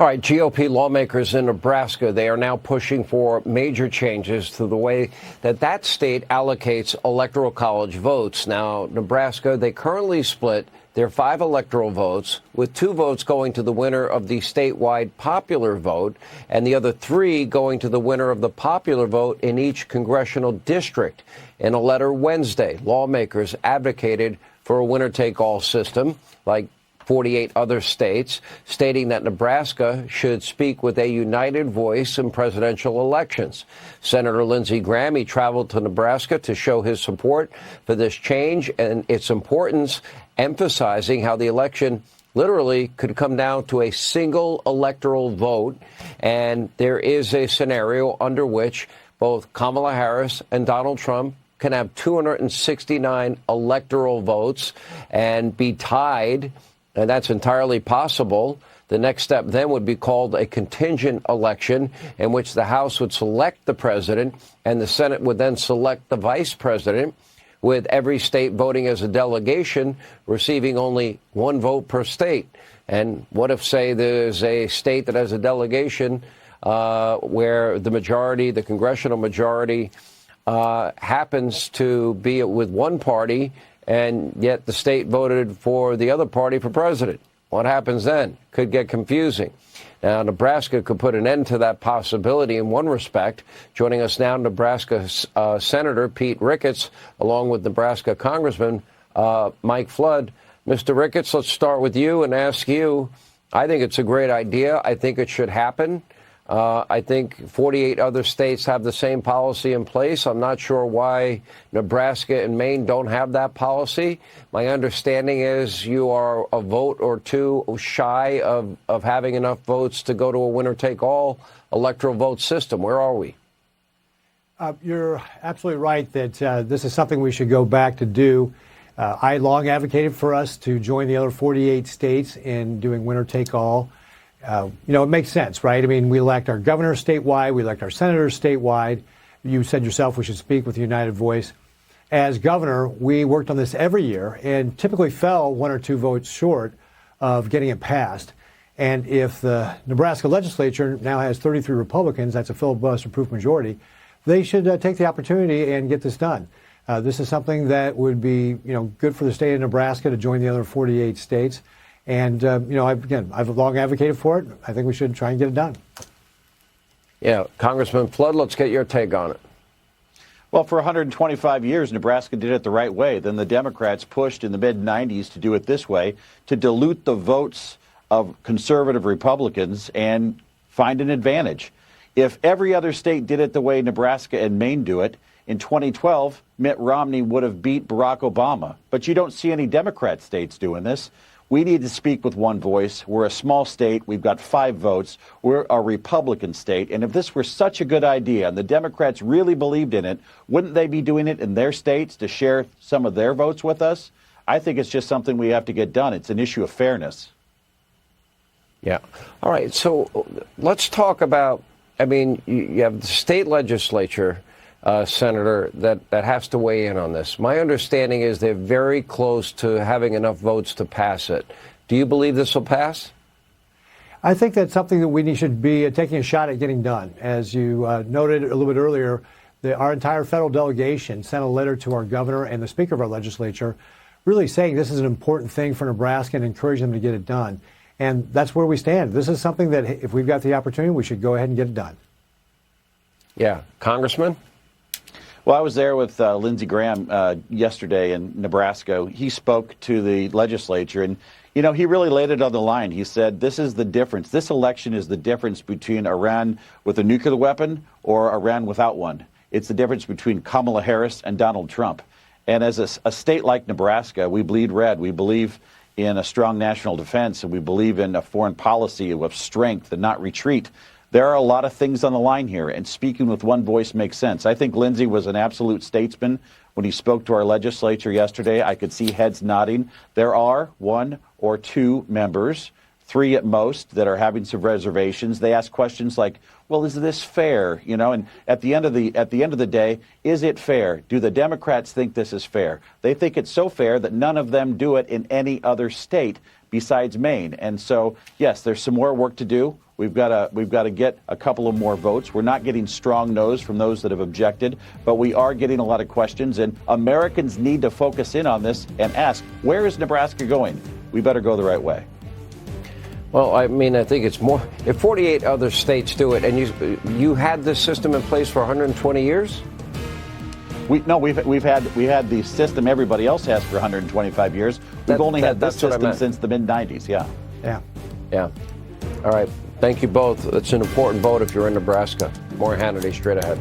All right, GOP lawmakers in Nebraska, they are now pushing for major changes to the way that state allocates electoral college votes. Now, Nebraska, they currently split their 5 electoral votes, with 2 votes going to the winner of the statewide popular vote and the other 3 going to the winner of the popular vote in each congressional district. In a letter Wednesday, lawmakers advocated for a winner-take-all system like 48 other states, stating that Nebraska should speak with a united voice in presidential elections. Senator Lindsey Graham, he traveled to Nebraska to show his support for this change and its importance, emphasizing how the election literally could come down to a single electoral vote. And there is a scenario under which both Kamala Harris and Donald Trump can have 269 electoral votes and be tied. And that's entirely possible. The next step then would be called a contingent election in which the House would select the president and the Senate would then select the vice president, with every state voting as a delegation, receiving only 1 vote per state. And what if, say, there's a state that has a delegation where the majority, the congressional majority, happens to be with one party, and yet the state voted for the other party for president? What happens then? Could get confusing. Now, Nebraska could put an end to that possibility in one respect. Joining us now, Nebraska Senator Pete Ricketts, along with Nebraska Congressman Mike Flood. Mr. Ricketts, let's start with you and ask you, I think it's a great idea. I think it should happen. I think 48 other states have the same policy in place. I'm not sure why Nebraska and Maine don't have that policy. My understanding is you are a vote or 2 shy of having enough votes to go to a winner-take-all electoral vote system. Where are we? You're absolutely right that this is something we should go back to do. I long advocated for us to join the other 48 states in doing winner-take-all. It makes sense, right? I mean, we elect our governor statewide. We elect our senators statewide. You said yourself we should speak with a united voice. As governor, we worked on this every year and typically fell 1 or 2 votes short of getting it passed. And if the Nebraska legislature now has 33 Republicans, that's a filibuster-proof majority, they should take the opportunity and get this done. This is something that would be, good for the state of Nebraska to join the other 48 states. And, I've long advocated for it. I think we should try and get it done. Yeah. Congressman Flood, let's get your take on it. Well, for 125 years, Nebraska did it the right way. Then the Democrats pushed in the mid-'90s to do it this way, to dilute the votes of conservative Republicans and find an advantage. If every other state did it the way Nebraska and Maine do it, in 2012, Mitt Romney would have beat Barack Obama. But you don't see any Democrat states doing this. We need to speak with one voice. We're a small state. We've got 5 votes. We're a Republican state. And if this were such a good idea and the Democrats really believed in it, wouldn't they be doing it in their states to share some of their votes with us? I think it's just something we have to get done. It's an issue of fairness. Yeah. All right. So let's talk about, you have the state legislature, Senator, that has to weigh in on this. My understanding is they're very close to having enough votes to pass it. Do you believe this will pass? I think that's something that we should be taking a shot at getting done. As you noted a little bit earlier, our entire federal delegation sent a letter to our governor and the speaker of our legislature really saying this is an important thing for Nebraska and encouraging them to get it done. And that's where we stand. This is something that if we've got the opportunity, we should go ahead and get it done. Yeah. Congressman? Well, I was there with Lindsey Graham yesterday in Nebraska. He spoke to the legislature, and, he really laid it on the line. He said, this is the difference. This election is the difference between Iran with a nuclear weapon or Iran without one. It's the difference between Kamala Harris and Donald Trump. And as a state like Nebraska, we bleed red. We believe in a strong national defense, and we believe in a foreign policy of strength and not retreat. There are a lot of things on the line here, and speaking with one voice makes sense. I think Lindsey was an absolute statesman when he spoke to our legislature yesterday. I could see heads nodding. There are 1 or 2 members, 3 at most that are having some reservations. They ask questions like, well, is this fair? You know, and at the end of the day, is it fair? Do the Democrats think this is fair? They think it's so fair that none of them do it in any other state besides Maine. And so, yes, there's some more work to do. We've got to get a couple of more votes. We're not getting strong no's from those that have objected, but we are getting a lot of questions. And Americans need to focus in on this and ask, where is Nebraska going? We better go the right way. Well, I mean, I think it's more. If 48 other states do it, and you had this system in place for 120 years. We've had the system everybody else has for 125 years. We've only had this system since the mid-90s. Yeah. All right. Thank you both. It's an important vote if you're in Nebraska. More Hannity straight ahead.